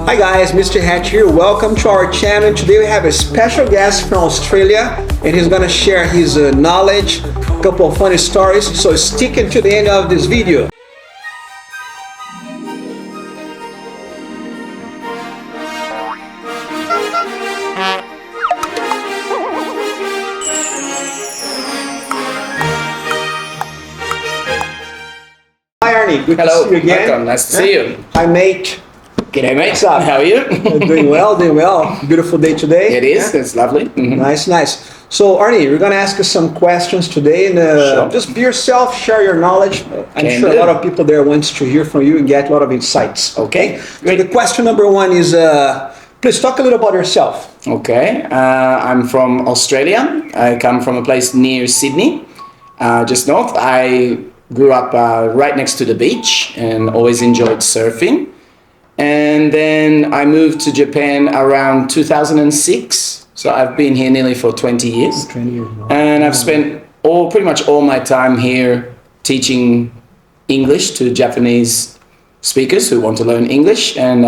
Hi guys, Mr. Hat here. Welcome to our channel. Today we have a special guest from Australia and he's gonna share his knowledge, a couple of funny stories. So stick to the end of this video. Hi Arne, good Hello, to see you again. welcome, nice to see you. Hi mate. G'day mate, What's up? how are you? Doing well, doing well. Beautiful day today. It is, it's lovely. Mhm. Nice, nice. So Arne, we're gonna ask you some questions today, and Sure. just be yourself, share your knowledge. I'm Can sure do. a lot of people there wants to hear from you and get a lot of insights. Okay, So the question number one is, please talk a little about yourself. Okay, I'm from Australia. I come from a place near Sydney, just north. I grew up right next to the beach and always enjoyed surfing. And then I moved to Japan around 2006. So I've been here nearly for 20 years. 20 years now. And I've spent pretty much all my time here teaching English to Japanese speakers who want to learn English. And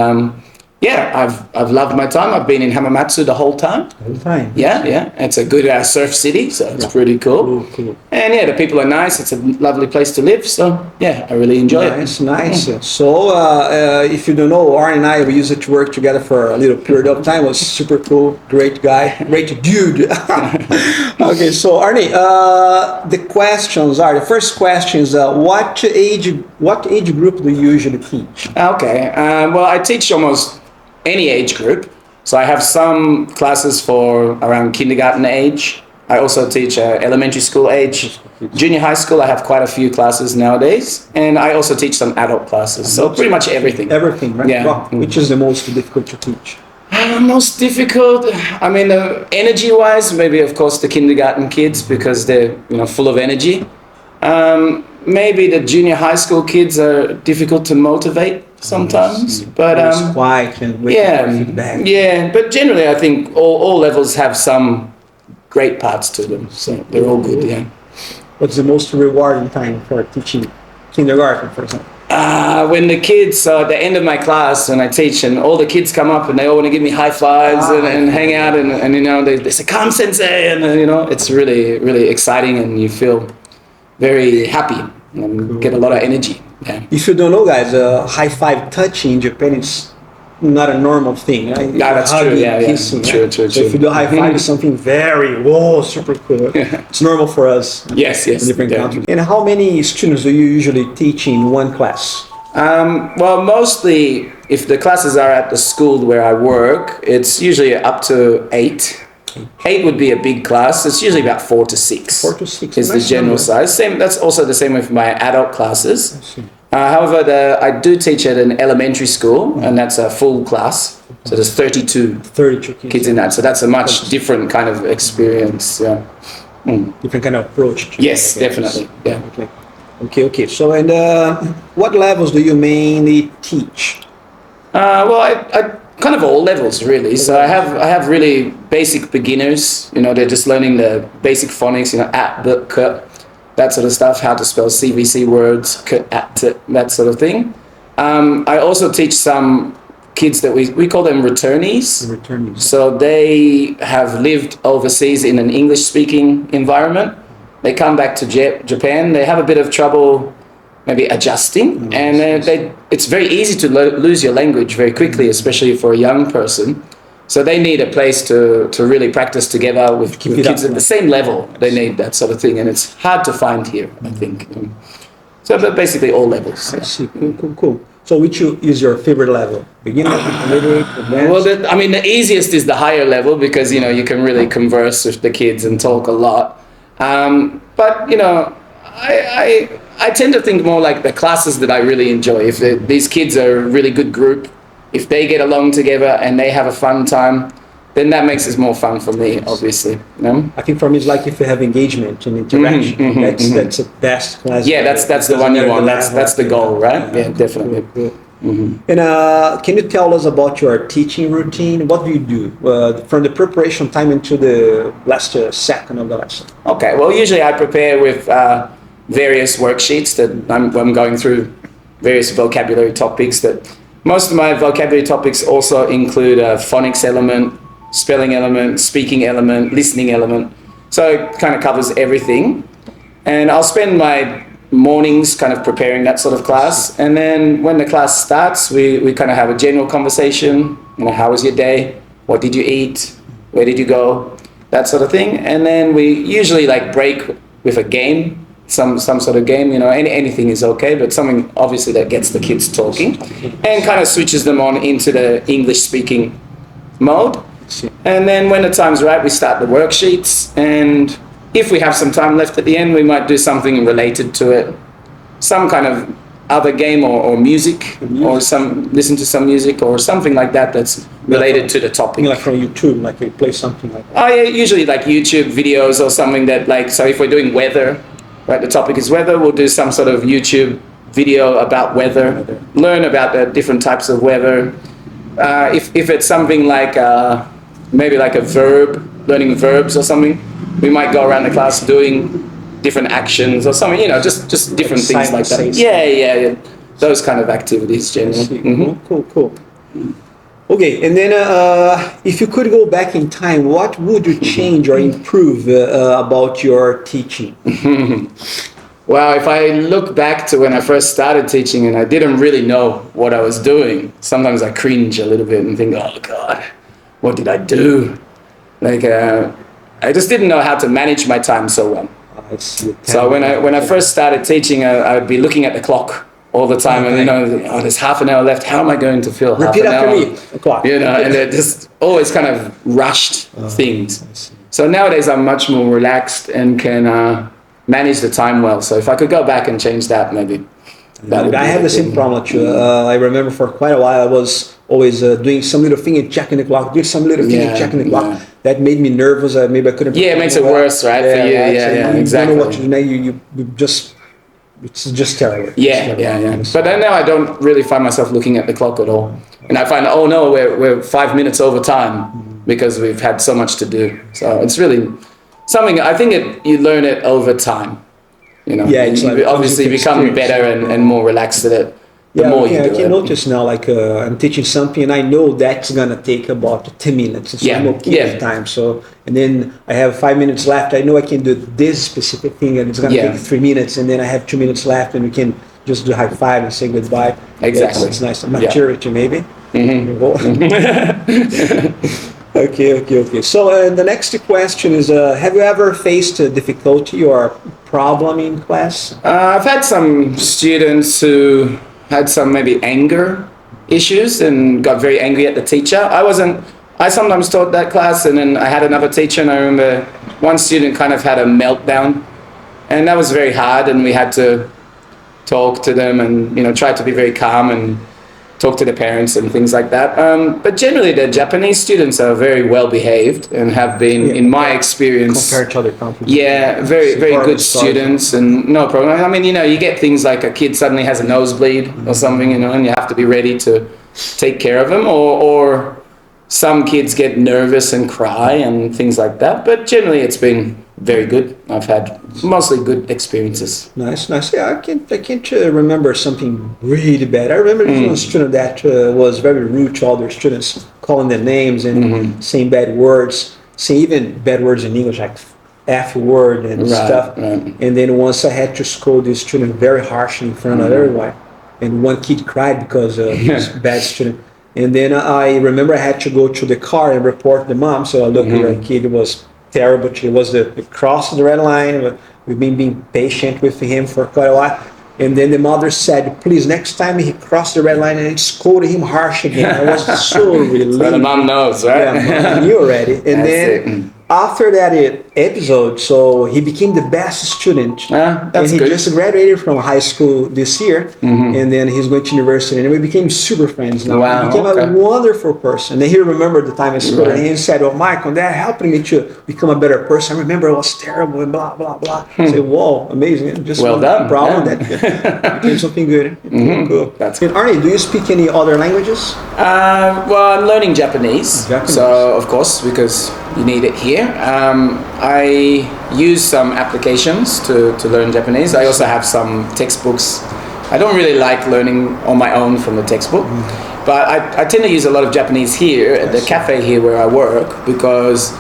I've loved my time. I've been in Hamamatsu the whole time. All the time. Yeah. It's a good surf city, so it's pretty cool. Cool. And yeah, the people are nice. It's a lovely place to live. So yeah, I really enjoy it. Nice. So, if you don't know, Arne and I, we used to work together for a little period of time. It was super cool, great guy, great dude. Okay, so Arne, the first question is, what age group do you usually teach? Okay. Well, I teach almost any age group. So I have some classes for around kindergarten age. I also teach elementary school age. Junior high school, I have quite a few classes nowadays. And I also teach some adult classes. So pretty much everything. Everything, right? Yeah. Well, which is the most difficult to teach? Most difficult, I mean, energy-wise, maybe of course the kindergarten kids because they're full of energy. Maybe the junior high school kids are difficult to motivate sometimes, but quiet and waiting for feedback. yeah. But generally, I think all levels have some great parts to them, so they're all good. Yeah. What's the most rewarding time for teaching kindergarten, for example? When the kids, so at the end of my class, when I teach, and all the kids come up and they all want to give me high fives and hang out, and they say, "Come, sensei," and it's really, really exciting, and you feel very happy and get a lot of energy. Yeah. If you don't know, guys, high five touching in Japan is not a normal thing. Right? Yeah, that's true. Yeah. Kissing, True. So if you do high five, it's something very super cool. It's normal for us. Yes. In different Yeah. countries. And how many students do you usually teach in one class? Well, mostly if the classes are at the school where I work, it's usually up to 8. 8 would be a big class. It's usually about 4 to 6. 4 to 6 is the nice general number. size. That's also the same with my adult classes. I see. However, I do teach at an elementary school, and that's a full class. So there's 32 32 kids in that. So that's a much different kind of experience. Yeah. Different kind of approach. to Yes, it, I guess. definitely. Yeah. Okay. So, and what levels do you mainly teach? Well, I kind of all levels really. So I have really basic beginners. They're just learning the basic phonics. At, but, k, that sort of stuff. How to spell CVC words, k, at, t, that sort of thing. I also teach some kids that we call them returnees. Returning. So they have lived overseas in an English-speaking environment. They come back to Japan. They have a bit of trouble maybe adjusting, and it's very easy to lose your language very quickly, especially for a young person. So they need a place to really practice together with kids at the same level. They need that sort of thing, and it's hard to find here, I think. So but basically all levels. I see. Cool. So which is your favorite level? Beginner, intermediate, advanced? Well, the easiest is the higher level because you can really converse with the kids and talk a lot. But I tend to think more like the classes that I really enjoy. If these kids are a really good group, if they get along together and they have a fun time, then that makes it more fun for me, obviously. I think for me it's like if you have engagement and interaction. That's the best class. Yeah, that's the one you want. That's the goal, right? Yeah, definitely. Cool. And can you tell us about your teaching routine? What do you do from the preparation time into the last second of the lesson? Okay, well, usually I prepare with various worksheets that I'm going through various vocabulary topics that Most of my vocabulary topics also include a phonics element, spelling element, speaking element, listening element. So it kind of covers everything. And I'll spend my mornings kind of preparing that sort of class. And then when the class starts, we kind of have a general conversation. How was your day? What did you eat? Where did you go? That sort of thing. And then we usually like break with a game. Some sort of game, anything is okay, but something obviously that gets the kids talking and kind of switches them on into the English speaking mode. And then when the time's right, we start the worksheets, and if we have some time left at the end, we might do something related to it, some kind of other game or music, or listen to some music or something like that that's related to the topic. Like from YouTube, like we play something like that. Oh yeah, usually like YouTube videos or something that like, so if we're doing weather, right, the topic is weather, we'll do some sort of YouTube video about weather, learn about the different types of weather. If it's something like maybe like a verb, learning verbs or something, we might go around the class doing different actions or something, just different things like that. Yeah. Those kind of activities generally. Mm-hmm. Cool. Okay, and then if you could go back in time, what would you change or improve about your teaching? Well, if I look back to when I first started teaching and I didn't really know what I was doing, sometimes I cringe a little bit and think, oh God, what did I do? Like, I just didn't know how to manage my time so well. So when I first started teaching, I'd be looking at the clock all the time, and there's half an hour left. How am I going to fill Repeat half an hour? After me. Clock. And they're just always kind of rushed things. So nowadays I'm much more relaxed and can manage the time well. So if I could go back and change that, maybe. I have the same problem too. I remember for quite a while I was always doing some little thing and checking the clock, doing some little thing and checking the clock. That made me nervous. Maybe I couldn't. Yeah, it makes it worse, right? For you, exactly. You don't know what to do now. You just. It's just terrible. Yeah. But then now I don't really find myself looking at the clock at all. And I find, oh no, we're 5 minutes over time because we've had so much to do. So it's really something, I think you learn it over time. It's you like obviously become better and more relaxed at it. The more you do I can it. notice now, like I'm teaching something and I know that's gonna take about 10 minutes. So I'm okay with time. So, and then I have 5 minutes left. I know I can do this specific thing and it's gonna take 3 minutes, and then I have 2 minutes left and we can just do high five and say goodbye. Exactly. It's nice. Maturity, maybe. Okay. So the next question is, have you ever faced a difficulty or problem in class? I've had some students who had some maybe anger issues and got very angry at the teacher. I sometimes taught that class, and then I had another teacher, and I remember one student kind of had a meltdown, and that was very hard, and we had to talk to them and try to be very calm and talk to the parents and things like that. But generally the Japanese students are very well behaved and have been, in my experience, compared to other countries. Yeah, very good students and no problem. I mean, you get things like a kid suddenly has a nosebleed or something, and you have to be ready to take care of them, or some kids get nervous and cry and things like that. But generally it's been very good. I've had mostly good experiences. Nice. Yeah, I can't remember something really bad. I remember one student that was very rude to other students, calling them names and saying bad words, saying even bad words in English like F word and stuff. Right. And then once I had to scold this student very harshly in front of everyone, and one kid cried because he was a bad student. And then I remember I had to go to the car and report the mom. So I looked at the kid, was terrible. She was the cross the red line. We've been being patient with him for quite a while. And then the mother said, please, next time he crossed the red line, and scolded him harsh again. I was so relieved. So the mom knows, right? Yeah, mom knew already. And then after that episode, so he became the best student. That's and he good. just graduated from high school this year, and then he's going to university, and we became super friends now. Wow, He became a wonderful person. And then he remembered the time in school, and he said, oh, Michael, that helped me to become a better person. I remember I was terrible and blah, blah, blah. I said, whoa, amazing. Just well done. Problem that became something good. Cool. That's good. And Arne, do you speak any other languages? Well, I'm learning Japanese. So, of course, because you need it here. I use some applications to learn Japanese. I also have some textbooks. I don't really like learning on my own from the textbook. But I tend to use a lot of Japanese here at the cafe here where I work because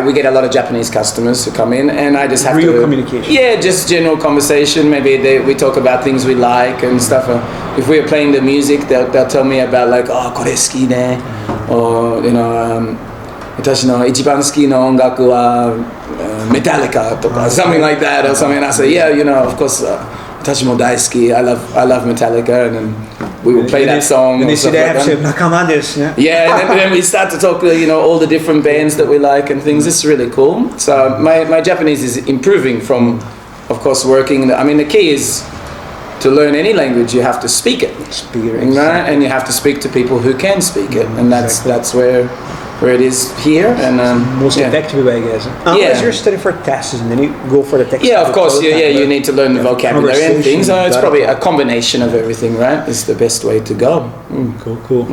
we get a lot of Japanese customers who come in, and I just have Real to communication. Yeah, just general conversation. Maybe we talk about things we like and stuff. If we're playing the music, they'll tell me about like, oh, これ好きね, or you know, 私の一番好きな音楽は Metallica とか something like that or something. And I say, yeah, you know, of course, 私も大好き. I love Metallica, and then we will play that song. And or they say stuff they have like to nakama desu, yeah. Yeah, and then we start to talk, you know, all the different bands that we like and things. It's really cool. So my Japanese is improving from, of course, working. I mean, the key is to learn any language, you have to speak it. Speak it, Right? And you have to speak to people who can speak it. And that's where it is here. And most effective way, I guess. Unless you're studying for tests and then you go for the text. Yeah, of course. Yeah, you need to learn the vocabulary and things. So it's probably a combination of everything, right? Is the best way to go. Cool.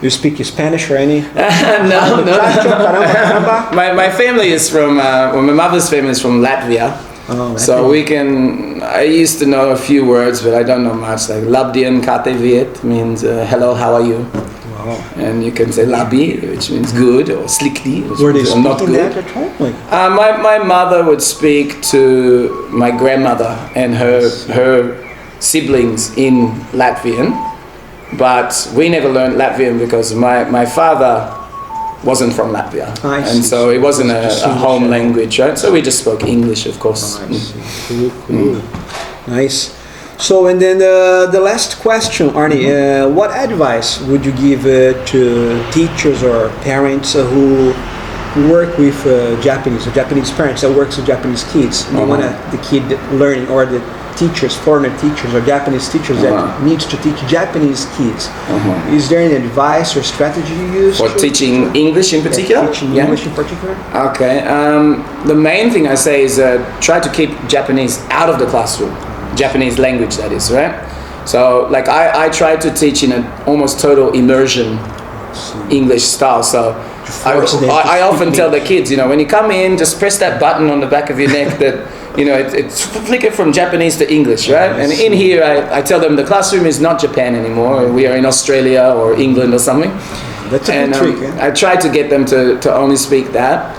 You speak Spanish or any? No. My family is from, my mother's family is from Latvia. Oh, so I used to know a few words, but I don't know much. Like Labdien Kate Viet means hello, how are you? Wow. And you can say Labi, which means good, or Slikli, which Were they means not speaking good. that at home? Like, My mother would speak to my grandmother and her siblings in Latvian, but we never learned Latvian because my father wasn't from Latvia, and so it wasn't a home language, right? So we just spoke English, of course. I see. Cool. Nice. So, and then the last question, Arne, what advice would you give to teachers or parents who work with Japanese parents that works with Japanese kids? They want the kid learning, or the teachers, foreigner teachers or Japanese teachers that needs to teach Japanese kids. Is there any advice or strategy you use for teaching English in particular? Teaching English in particular? Okay. The main thing I say is try to keep Japanese out of the classroom. Japanese language, that is, right? So, like, I try to teach in an almost total immersion English style. So, I often tell the kids, you know, when you come in, just press that button on the back of your neck that, you know, it's flick it from Japanese to English, right? And in here, I tell them the classroom is not Japan anymore. We are in Australia or England or something. That's a good trick, eh? I try to get them to only speak that.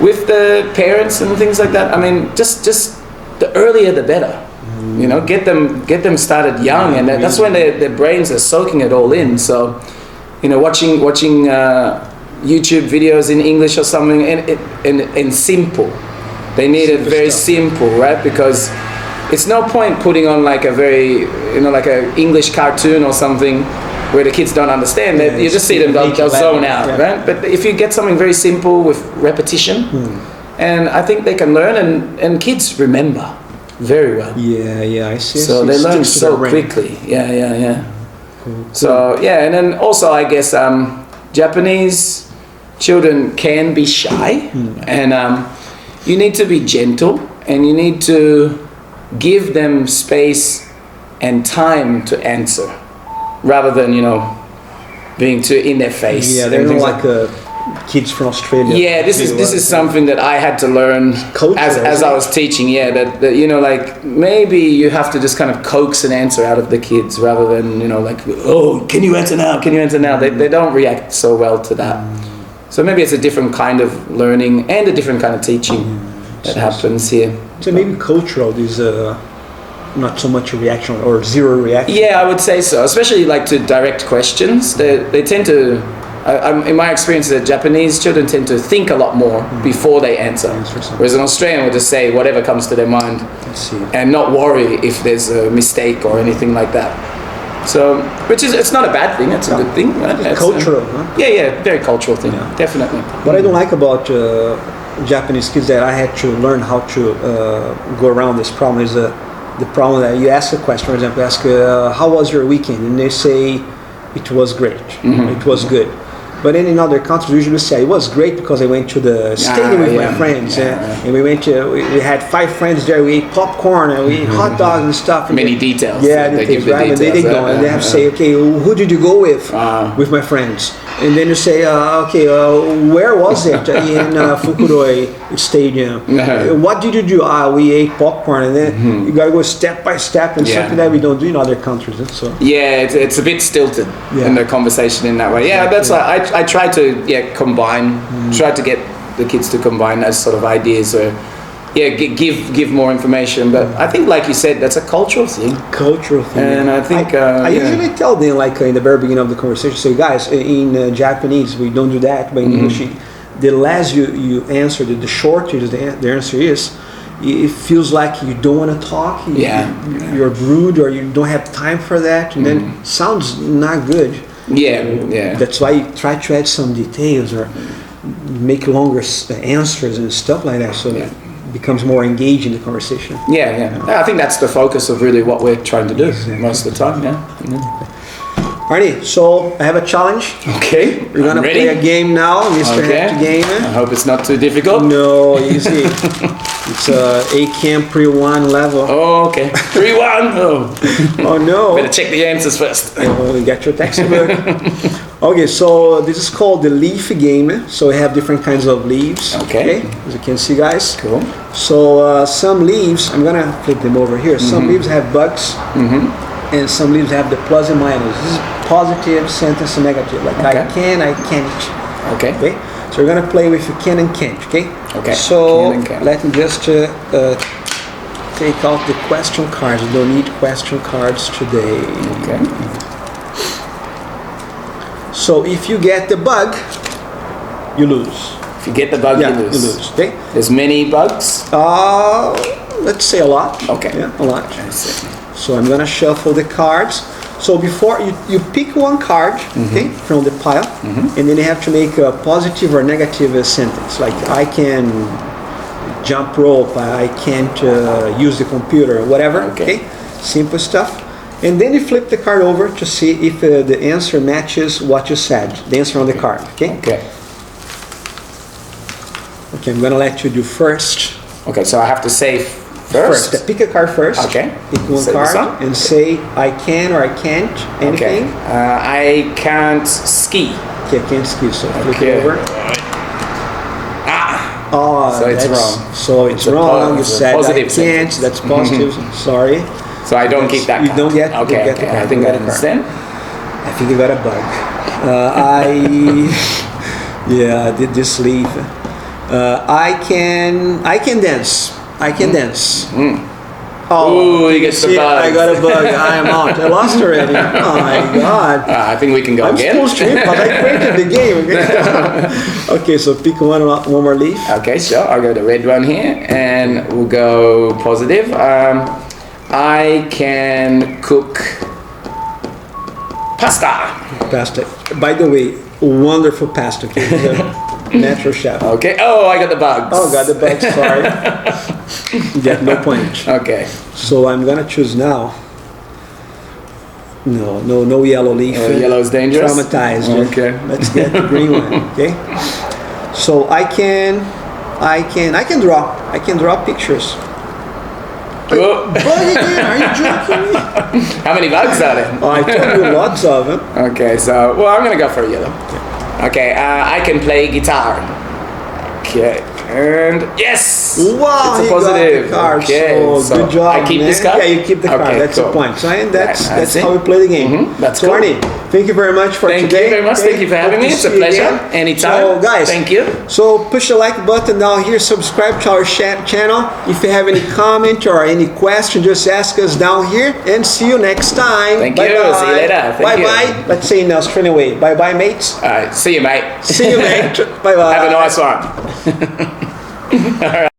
With the parents and things like that, I mean, just the earlier the better. You know, get them started young, and that's when their brains are soaking it all in. So, you know, watching YouTube videos in English or something, and simple. They need it very simple, right? Because it's no point putting on like a very, you know, like a English cartoon or something where the kids don't understand. You just see them, they'll zone out, right? But if you get something very simple with repetition, and I think they can learn, and kids remember very well. Yeah, I see. So they learn so quickly. Yeah. Cool. So yeah, and then also I guess Japanese children can be shy, and you need to be gentle, and you need to give them space and time to answer, rather than, you know, being too in their face. Yeah, they're not like kids from Australia. Yeah, this is something that I had to learn as I was teaching. Yeah, that you know, like maybe you have to just kind of coax an answer out of the kids rather than, you know, like, oh, can you answer now? Can you answer now? They don't react so well to that. So maybe it's a different kind of learning and a different kind of teaching that happens here. So maybe cultural is not so much a reaction or zero reaction. Yeah, I would say so. Especially like to direct questions. They tend to. In my experience, the Japanese children tend to think a lot more before they answer. Whereas an Australian will just say whatever comes to their mind and not worry if there's a mistake or anything like that. So, it's not a bad thing, it's a good thing. Right? It's cultural, huh? Yeah, very cultural thing, definitely. What I don't like about Japanese kids that I had to learn how to go around this problem is the problem that you ask a question, for example, ask, how was your weekend? And they say, it was great, it was good. But then in other countries, we usually say it was great because I went to the stadium with my friends, and we had 5 friends there. We ate popcorn and we ate hot dogs and stuff. Many details. Yeah, they give the details. And they don't. And they have to say, okay, who did you go with? With my friends. And then you say, okay, where was it in Fukuroi Stadium? What did you do? We ate popcorn, and then you gotta go step by step, and something that we don't do in other countries. So yeah, it's a bit stilted in the conversation in that way. Yeah, that's why I try to combine, try to get the kids to combine those sort of ideas, or give more information. But I think, like you said, that's a cultural thing. And I think I usually tell them, like in the very beginning of the conversation, say, guys, in Japanese we don't do that, but in English, the less you answer, the shorter the answer is. It feels like you don't want to talk. You're rude, or you don't have time for that, and then sounds not good. That's why you try to add some details or make longer answers and stuff like that, so it becomes more engaged in the conversation. I think that's the focus of really what we're trying to do most of the time. Arne, so I have a challenge. Okay, we're gonna play a game now, Mr. Hat-English. I hope it's not too difficult. No, easy. It's a Camp Pre-1 level. Oh, okay. Pre-1. Oh no. Better check the answers first. Get your textbook. Okay, so this is called the leaf game. So we have different kinds of leaves. Okay. As you can see, guys. Cool. So some leaves, I'm gonna flip them over here. Some leaves have bugs. And some leaves have the plus and minus. This is positive sentence and negative. Like I can, I can't. Okay. So we're gonna play with can and can't. Okay. So let me just take out the question cards. We don't need question cards today. Okay. So if you get the bug, you lose. If you get the bug, you lose. Okay. There's many bugs. Let's say a lot. Okay. Yeah, a lot. I see. So I'm gonna shuffle the cards. So before you pick one card, okay, from the pile, and then you have to make a positive or negative sentence. Like I can jump rope, I can't use the computer, whatever. Okay, simple stuff. And then you flip the card over to see if the answer matches what you said, the answer on the card. Okay. Okay, I'm gonna let you do first. Okay, so I have to say first. Pick a card first. Okay. Pick one card and say I can or I can't. Anything. I can't ski. Okay, I can't ski. So flip it over. So it's wrong. So it's wrong. You said I can't. Sentence. That's positive. Sorry. So I don't keep that card. You don't get. Okay. I think I understand. I think you got a bug. I did this leaf. I can dance. I can dance. Oh, you get the bug. I got a bug. I am out. I lost already. Oh my god. I think we can go again. I'm supposed to, but I created the game. Okay, so pick one more leaf. Okay, sure. I'll go the red one here, and we'll go positive. I can cook pasta. By the way, wonderful pasta. Okay? Natural chef. Okay. Oh, I got the bugs. Oh, got the bugs. Sorry. You get no point. Okay. So I'm gonna choose now. No yellow leaf. Yellow is dangerous. Traumatized. Okay. Let's get the green one. Okay. So I can draw. I can draw pictures. Oh. Bug again? Are you joking me? How many bugs are there? Oh, I told you lots of them. Okay, so I'm gonna go for a yellow. Okay, I can play guitar. Okay, and yes! Wow, it's a positive. Got the card. Okay, so good job. I keep this card? Yeah, you keep the card. Okay, that's cool. the point. So that's it. how we play the game. That's so cool. Arne, thank you very much for today. Thank you very much. Thank you for having me. It's a pleasure. Anytime. So guys, thank you. So push the like button down here. Subscribe to our channel. If you have any comment or any question, just ask us down here. And see you next time. Thank you. Bye. See you later. Bye bye. Let's say in the Australian way. Bye bye, mates. All right. See you, mate. See you, mate. Bye bye. Have a nice one. All right.